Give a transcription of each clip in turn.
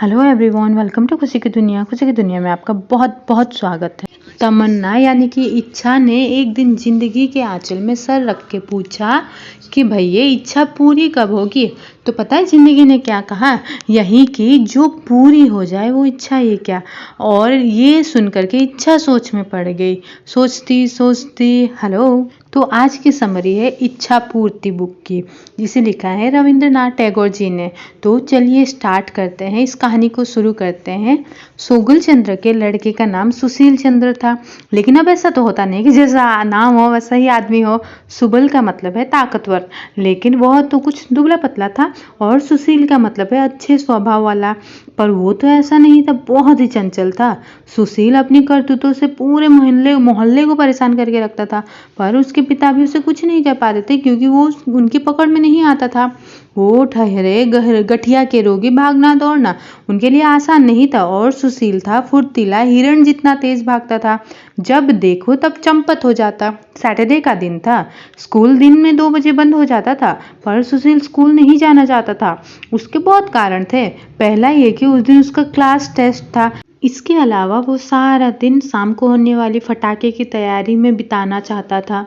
Hello everyone, welcome to खुशी की दुनिया। खुशी की दुनिया में आपका बहुत बहुत स्वागत है। तमन्ना यानी कि इच्छा ने एक दिन जिंदगी के आंचल में सर रख के पूछा कि भैया इच्छा पूरी कब होगी। तो पता है जिंदगी ने क्या कहा, यही कि जो पूरी हो जाए वो इच्छा ये क्या। और ये सुनकर के इच्छा सोच में पड़ गई। सोचती सोचती हेलो। तो आज की समरी है इच्छा पूर्ति बुक की, जिसे लिखा है रविंद्रनाथ टैगोर जी ने। तो चलिए स्टार्ट करते हैं, इस कहानी को शुरू करते हैं। सोगुल चंद्र के लड़के का नाम सुशील चंद्र था, लेकिन अब ऐसा तो होता नहीं कि जैसा नाम हो वैसा ही आदमी हो। सुबल का मतलब है ताकतवर, लेकिन वह तो कुछ दुबला पतला था, और सुशील का मतलब है अच्छे स्वभाव वाला। पर वो तो ऐसा नहीं था, बहुत ही चंचल था। सुशील अपनी करतूतों से पूरे मोहल्ले मोहल्ले को परेशान करके रखता था, पर उसके पिता भी उसे कुछ नहीं कह पाते थे क्योंकि वो उनकी पकड़ में नहीं आता था। वो ठहरे गठिया के रोगी, भागना दौड़ना उनके लिए आसान नहीं था। और सुशील था फुर्तीला, हिरण जितना तेज भागता था, जब देखो तब चंपत हो जाता। सैटरडे का दिन था, स्कूल दिन में 2 बजे बंद हो जाता था, पर सुशील स्कूल नहीं जाना चाहता था। उसके बहुत कारण थे। पहला ये कि उस दिन उसका क्लास टेस्ट था। इसके अलावा वो सारा दिन शाम को होने वाली फटाके की तैयारी में बिताना चाहता था।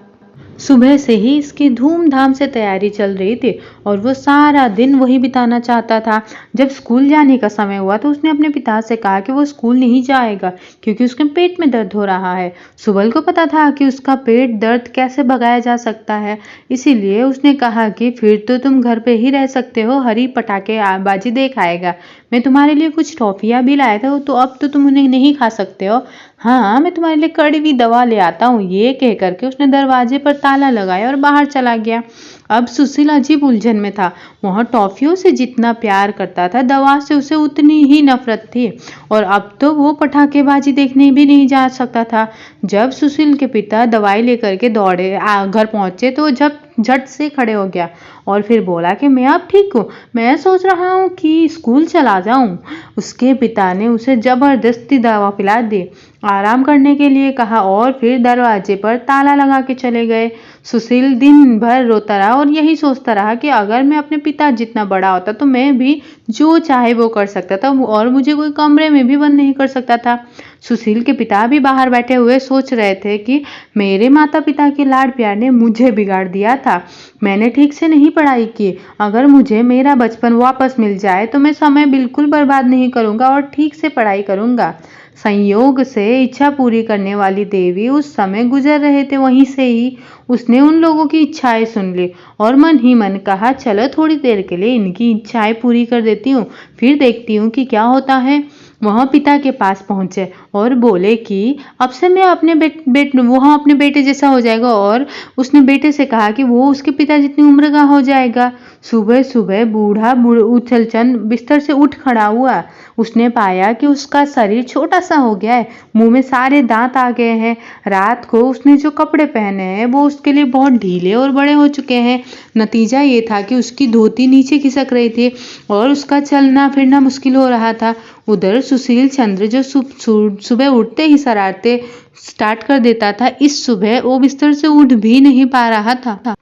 सुबह से ही इसकी धूमधाम से तैयारी चल रही थी और वो सारा दिन वही बिताना चाहता था। जब स्कूल जाने का समय हुआ तो उसने अपने पिता से कहा कि वो स्कूल नहीं जाएगा क्योंकि उसके पेट में दर्द हो रहा है। सुबल को पता था कि उसका पेट दर्द कैसे भगाया जा सकता है, इसीलिए उसने कहा कि फिर तो तुम घर पे ही रह सकते हो, हरी पटाखे बाजी देख आएगा। मैं तुम्हारे लिए कुछ टॉफियाँ भी लाया था, तो अब तो तुम उन्हें नहीं खा सकते हो। हाँ, मैं तुम्हारे लिए कड़वी दवा ले आता हूँ। ये कह करके उसने दरवाजे पर ताला लगाया और बाहर चला गया। अब सुशील अजीब उलझन में था। वह टॉफियों से जितना प्यार करता था, दवा से उसे उतनी ही नफरत थी। और अब तो वो पटाखेबाजी देखने भी नहीं जा सकता था। जब सुशील के पिता दवाई लेकर के दौड़े घर पहुंचे तो जब झट से खड़े हो गया और फिर बोला कि मैं अब ठीक हूँ, मैं सोच रहा हूँ कि स्कूल चला जाऊँ। उसके पिता ने उसे जबरदस्ती दवा पिला दी, आराम करने के लिए कहा और फिर दरवाजे पर ताला लगा के चले गए। सुशील दिन भर रोता रहा और यही सोचता रहा कि अगर मैं अपने पिता जितना बड़ा होता तो मैं भी जो चाहे वो कर सकता था और मुझे कोई कमरे में भी बंद नहीं कर सकता था। सुशील के पिता भी बाहर बैठे हुए सोच रहे थे कि मेरे माता पिता के लाड प्यार ने मुझे बिगाड़ दिया था। मैंने ठीक से नहीं पढ़ाई की। अगर मुझे मेरा बचपन वापस मिल जाए तो मैं समय बिल्कुल बर्बाद नहीं करूंगा और ठीक से पढ़ाई करूंगा। संयोग से इच्छा पूरी करने वाली देवी उस समय गुजर रहे थे, वहीं से ही उसने उन लोगों की इच्छाएं सुन ली और मन ही मन कहा, चलो थोड़ी देर के लिए इनकी इच्छाएं पूरी कर देती हूँ, फिर देखती हूँ कि क्या होता है। वह पिता के पास पहुंचे और बोले कि अब से मैं अपने वह अपने बेटे जैसा हो जाएगा। और उसने बेटे से कहा कि वो उसके पिता जितनी उम्र का हो जाएगा। सुबह सुबह बूढ़ा उछलचन बिस्तर से उठ खड़ा हुआ। उसने पाया कि उसका शरीर छोटा सा हो गया है, मुंह में सारे दांत आ गए हैं। रात को उसने जो कपड़े पहने हैं वो उसके लिए बहुत ढीले और बड़े हो चुके हैं। नतीजा ये था कि उसकी धोती नीचे खिसक रही थी और उसका चलना फिरना मुश्किल हो रहा था। उधर सुशील चंद्र जो सुबह उठते ही शरारते स्टार्ट कर देता था, इस सुबह वो बिस्तर से उठ भी नहीं पा रहा था।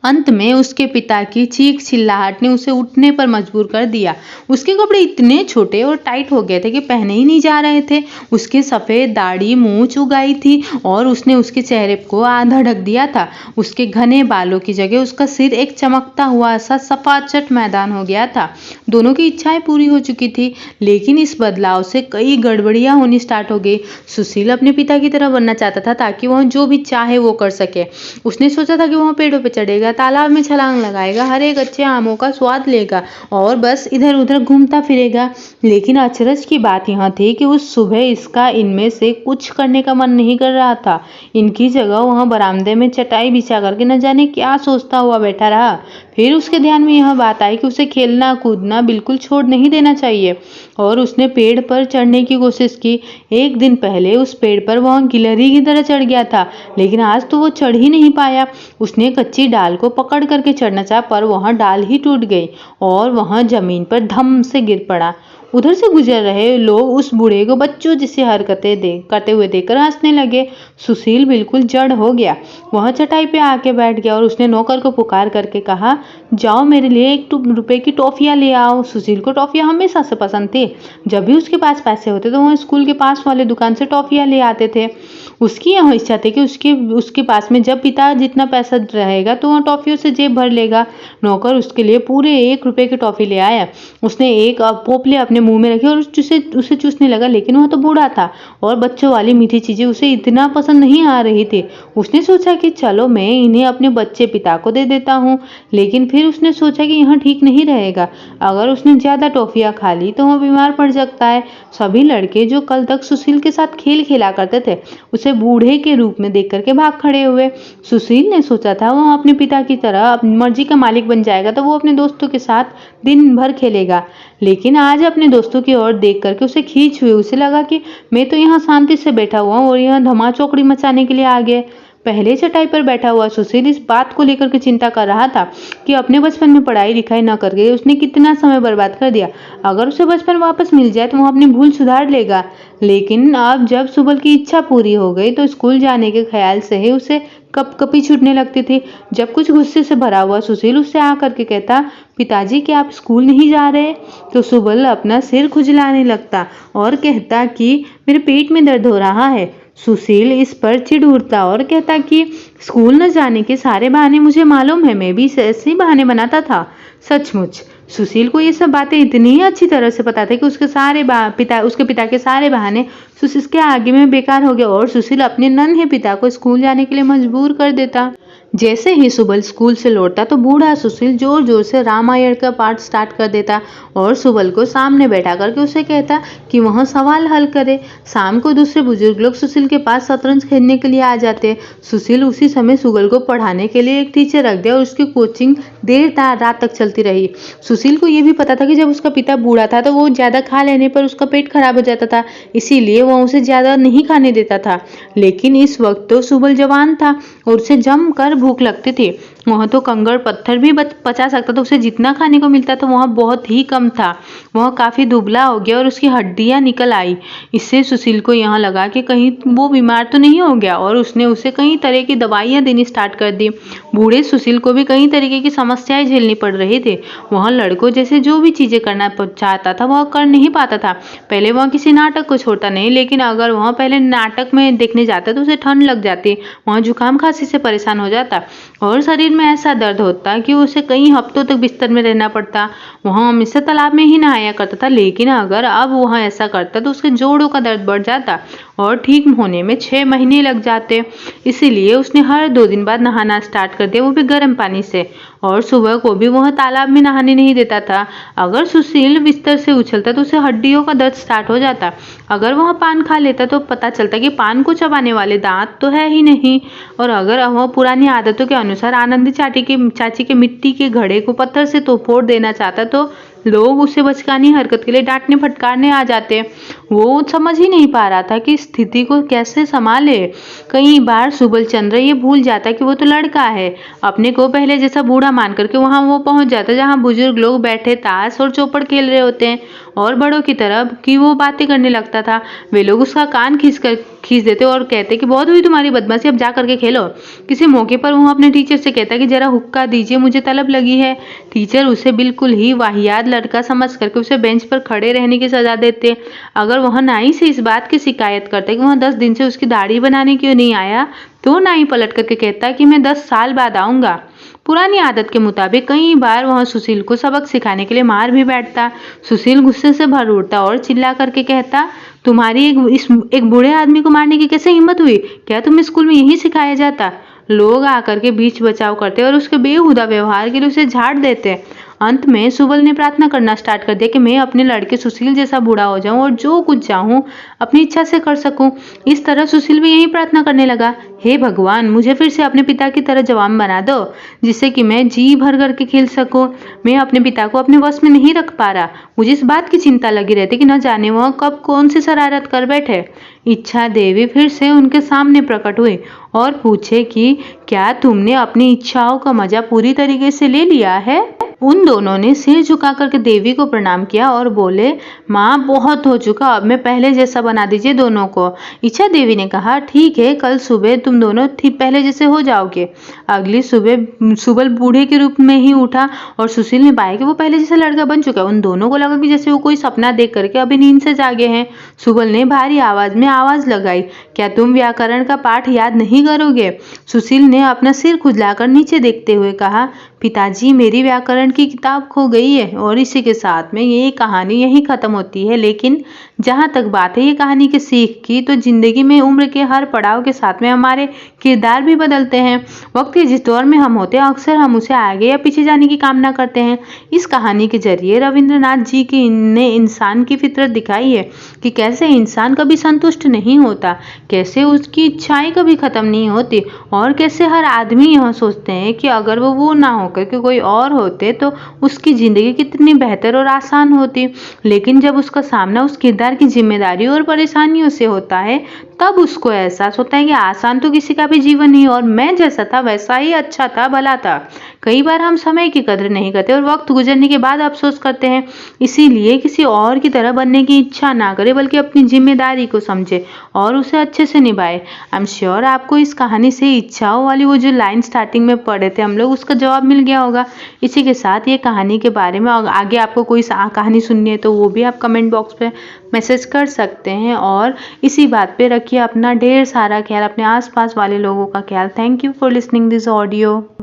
अंत में उसके पिता की चीख चिल्लाहट ने उसे उठने पर मजबूर कर दिया। उसके कपड़े इतने छोटे और टाइट हो गए थे कि पहने ही नहीं जा रहे थे। उसके सफेद दाढ़ी मूंछ उगाई थी और उसने उसके चेहरे को आधा ढक दिया था। उसके घने बालों की जगह उसका सिर एक चमकता हुआ सा सफाचट मैदान हो गया था। दोनों की इच्छाएं पूरी हो चुकी थी, लेकिन इस बदलाव से कई गड़बड़ियां होनी स्टार्ट हो गई। सुशील अपने पिता की तरह बनना चाहता था ताकि वह जो भी चाहे वो कर सके। उसने सोचा था कि वह पेड़ों पर चढ़ेगा, तालाब में छलांग लगाएगा, हरे कच्चे आमों का स्वाद लेगा और बस इधर उधर घूमता फिरेगा। लेकिन अचरज की बात यह थी कि उस सुबह इसका इनमें से कुछ करने का मन नहीं कर रहा था। इनकी जगह वह बरामदे में चटाई बिछा करके न जाने क्या सोचता हुआ बैठा रहा। फिर उसके ध्यान में यह बात आई कि उसे खेलना कूदना बिल्कुल छोड़ नहीं देना चाहिए और उसने पेड़ पर चढ़ने की कोशिश की। एक दिन पहले उस पेड़ पर वह गिलहरी की तरह चढ़ गया था, लेकिन आज तो वो चढ़ ही नहीं पाया। उसने कच्ची डाल को पकड़ करके चढ़ना चाहा, पर वह डाल ही टूट गई और वह जमीन पर धम से गिर पड़ा। उधर से गुजर रहे लोग उस बूढ़े को बच्चों जैसी हरकतें करते हुए देखकर हंसने लगे। सुशील बिल्कुल जड़ हो गया। वह चटाई पे आके बैठ गया और उसने नौकर को पुकार करके कहा, जाओ मेरे लिए 1 रुपए की टॉफियां ले आओ। सुशील को टॉफियां हमेशा से पसंद थी। जब भी उसके पास पैसे होते तो वह स्कूल के पास वाले दुकान से टॉफियां ले आते थे। उसकी यह इच्छा थी कि उसके पास में जब पिता जितना पैसा रहेगा तो वह टॉफियों से जेब भर लेगा। नौकर उसके लिए पूरे 1 रुपए की टॉफी ले आया। उसने एक पोपले अपने मुंह में रखी और उसे चूसने लगा, लेकिन वह तो बूढ़ा था और बच्चों वाली मीठी चीजें उसे इतना पसंद नहीं आ रही थी। उसने सोचा कि चलो मैं इन्हें अपने बच्चे पिता को दे देता हूँ, लेकिन फिर उसने सोचा कि यह ठीक नहीं रहेगा। अगर उसने ज्यादा टॉफियां खा ली तो वह बीमार पड़ सकता है। सभी लड़के जो कल तक सुशील के साथ खेल खेला करते थे उसे बूढ़े के रूप में देख करके भाग खड़े हुए। सुशील ने सोचा था वह अपने पिता की तरह अपनी मर्जी का मालिक बन जाएगा तो वो अपने दोस्तों के साथ दिन भर खेलेगा, लेकिन आज अपने दोस्तों की ओर देख करके उसे खींच हुई। उसे लगा कि मैं तो यहाँ शांति से बैठा हुआ हूँ और यहाँ धमाचौकड़ी मचाने के लिए आ गए। पहले चटाई पर बैठा हुआ सुशील इस बात को लेकर के चिंता कर रहा था कि अपने बचपन में पढ़ाई लिखाई न करके उसने कितना समय बर्बाद कर दिया। अगर उसे बचपन वापस मिल जाए तो वह अपनी भूल सुधार लेगा। लेकिन अब जब सुबल की इच्छा पूरी हो गई तो स्कूल जाने के ख्याल से ही उसे कपकपी छूटने लगती थी। जब कुछ गुस्से से भरा हुआ सुशील उससे आकर के कहता, पिताजी क्या आप स्कूल नहीं जा रहे? तो सुबल अपना सिर खुजलाने लगता और कहता कि मेरे पेट में दर्द हो रहा है। सुशील इस पर चिढ़ उठता और कहता कि स्कूल न जाने के सारे बहाने मुझे मालूम है, मैं भी ऐसे ही बहाने बनाता था। सचमुच सुशील को ये सब बातें इतनी अच्छी तरह से पता था कि उसके पिता के सारे बहाने सुशील के आगे में बेकार हो गए और सुशील अपने नन्हे पिता को स्कूल जाने के लिए मजबूर कर देता। जैसे ही सुबल स्कूल से लौटता तो बूढ़ा सुशील जोर जोर से रामायण का पाठ स्टार्ट कर देता और सुबल को सामने बैठा करके उसे कहता कि वह सवाल हल करे। शाम को दूसरे बुजुर्ग लोग सुशील के पास शतरंज खेलने के लिए आ जाते। सुशील उसी समय सुबल को पढ़ाने के लिए एक टीचर रख दिया और उसकी कोचिंग रात तक चलती रही। सुशील को यह भी पता था कि जब उसका पिता बूढ़ा था तो वो ज्यादा खा लेने पर उसका पेट खराब हो जाता था, इसीलिए वह उसे ज्यादा नहीं खाने देता था। लेकिन इस वक्त तो सुबल जवान था और उसे जमकर भूख लगती थी। वह तो कंकड़ पत्थर भी पचा सकता था। उसे जितना खाने को मिलता था वह बहुत ही कम था। वह काफी दुबला हो गया और उसकी हड्डियां निकल आई। इससे सुशील को यहाँ लगा कि कहीं वो बीमार तो नहीं हो गया और उसने उसे कई तरह की दवाइयां देनी स्टार्ट कर दी। बूढ़े सुशील को भी कई तरीके की समस्याएं झेलनी पड़ रही थी। वह लड़कों जैसे जो भी चीजें करना चाहता था वह कर नहीं पाता था। पहले वह किसी नाटक को छोड़ता नहीं, लेकिन अगर वह पहले नाटक में देखने जाता तो उसे ठंड लग जाती, वह जुकाम खांसी से परेशान हो जाता और शरीर में ऐसा दर्द होता कि उसे कई हफ्तों तक बिस्तर में रहना पड़ता। वह हमेशा तालाब में ही नहाया करता था, लेकिन अगर अब वह ऐसा करता तो उसके जोड़ों का दर्द बढ़ जाता और ठीक होने में 6 महीने लग जाते। इसीलिए उसने हर 2 दिन बाद नहाना स्टार्ट कर दिया, वो भी गर्म पानी से, और सुबह को भी वह तालाब में नहाने नहीं देता था। अगर सुशील बिस्तर से उछलता तो उसे हड्डियों का दर्द स्टार्ट हो जाता। अगर वह पान खा लेता तो पता चलता कि पान को चबाने वाले दांत तो है ही नहीं। और अगर वह पुरानी आदतों के अनुसार आनंदी चाची के मिट्टी के घड़े को पत्थर से तो फोड़ देना चाहता तो लोग उसे बचकानी हरकत के लिए डांटने फटकारने आ जाते। वो समझ ही नहीं पा रहा था कि स्थिति को कैसे संभाले। कई बार सुबल चंद्र ये भूल जाता कि वो तो लड़का है। अपने को पहले जैसा बूढ़ा मान करके वहां वो पहुंच जाता जहां बुजुर्ग लोग बैठे ताश और चौपड़ खेल रहे होते हैं और बड़ों की तरह की वो बातें करने लगता था। वे लोग उसका कान खींच देते और कहते कि बहुत हुई तुम्हारी बदमाशी, अब जा करके खेलो। किसी मौके पर वो अपने टीचर से कहता कि जरा हुक्का दीजिए, मुझे तलब लगी है। टीचर उसे बिल्कुल ही वाहियात लड़का समझ करके उसे बेंच पर खड़े रहने की सजा देते। अगर वह नाई से इस बात की शिकायत करते कि वह 10 दिन से उसकी दाढ़ी बनाने क्यों नहीं आया तो नाई पलट करके कहता कि मैं 10 साल बाद आऊंगा। पुरानी आदत के मुताबिक कई बार वह सुशील को सबक सिखाने के लिए मार भी बैठता। सुशील गुस्से से भर उठता और चिल्ला करके कहता, तुम्हारी एक बूढ़े आदमी को मारने की कैसे हिम्मत हुई? क्या तुम्हें स्कूल में यही सिखाया जाता? लोग आकर के बीच बचाव करते और उसके बेहुदा व्यवहार के लिए उसे झाड़ देते। अंत में सुबल ने प्रार्थना करना स्टार्ट कर दिया कि मैं अपने लड़के सुशील जैसा बूढ़ा हो जाऊं और जो कुछ चाहूं अपनी इच्छा से कर सकूं। इस तरह सुशील भी यही प्रार्थना करने लगा, हे भगवान, मुझे फिर से अपने पिता की तरह जवान बना दो जिससे कि मैं जी भर करके खेल सकूं। मैं अपने पिता को अपने वश में नहीं रख पा रहा। मुझे इस बात की चिंता लगी रहती कि न जाने वह कब कौन सी शरारत कर बैठे। इच्छा देवी फिर से उनके सामने प्रकट हुई और पूछे कि क्या तुमने अपनी इच्छाओं का मजा पूरी तरीके से ले लिया है। उन दोनों ने सिर झुका करके देवी को प्रणाम किया और बोले, माँ बहुत हो चुका, अब मैं पहले जैसा बना दीजिए दोनों को। इच्छा देवी ने कहा, ठीक है, कल सुबह तुम दोनों पहले जैसे हो जाओगे। अगली सुबह सुबल बूढ़े के रूप में ही उठा और सुशील ने पाया कि वो पहले जैसा लड़का बन चुका है। उन दोनों को लगा कि जैसे वो कोई सपना देख करके अभी नींद से जागे हैं। सुबल ने भारी आवाज में आवाज लगाई, क्या तुम व्याकरण का पाठ याद नहीं करोगे। सुशील ने अपना सिर खुजलाकर नीचे देखते हुए कहा, पिताजी मेरी व्याकरण की किताब खो गई है। और इसी के साथ में ये कहानी यहीं खत्म होती है। लेकिन जहाँ तक बात है ये कहानी की सीख की, तो जिंदगी में उम्र के हर पड़ाव के साथ में हमारे किरदार भी बदलते हैं। वक्त के जिस दौर में हम होते हैं अक्सर हम उसे आगे या पीछे जाने की कामना करते हैं। इस कहानी के जरिए रविंद्रनाथ जी ने इंसान की फितरत दिखाई है कि कैसे इंसान कभी संतुष्ट नहीं होता, कैसे उसकी इच्छाएं कभी खत्म नहीं होती और कैसे हर आदमी यह सोचते हैं कि अगर वो ना होकर के कोई और होते तो उसकी जिंदगी कितनी बेहतर और आसान होती। लेकिन जब उसका सामना उस किरदार की जिम्मेदारी और परेशानियों से होता है तब उसको एहसास होता है कि आसान तो किसी का भी जीवन नहीं और मैं जैसा था वैसा ही अच्छा था, भला था। कई बार हम समय की कदर नहीं करते और वक्त गुजरने के बाद अफसोस करते हैं। इसीलिए किसी और की तरह बनने की इच्छा ना करे बल्कि अपनी जिम्मेदारी को समझे और उसे अच्छे से निभाए। आई एम श्योर आपको इस कहानी से इच्छाओं वाली वो जो लाइन स्टार्टिंग में पढ़े थे हम लोग, उसका जवाब मिल गया होगा। इसी के साथ ये कहानी के बारे में आगे आपको कोई कहानी सुननी है तो वो भी आप कमेंट बॉक्स पे मैसेज कर सकते हैं। और इसी बात पे रखिए अपना ढेर सारा ख्याल, अपने आसपास वाले लोगों का ख्याल। Thank you for listening this audio.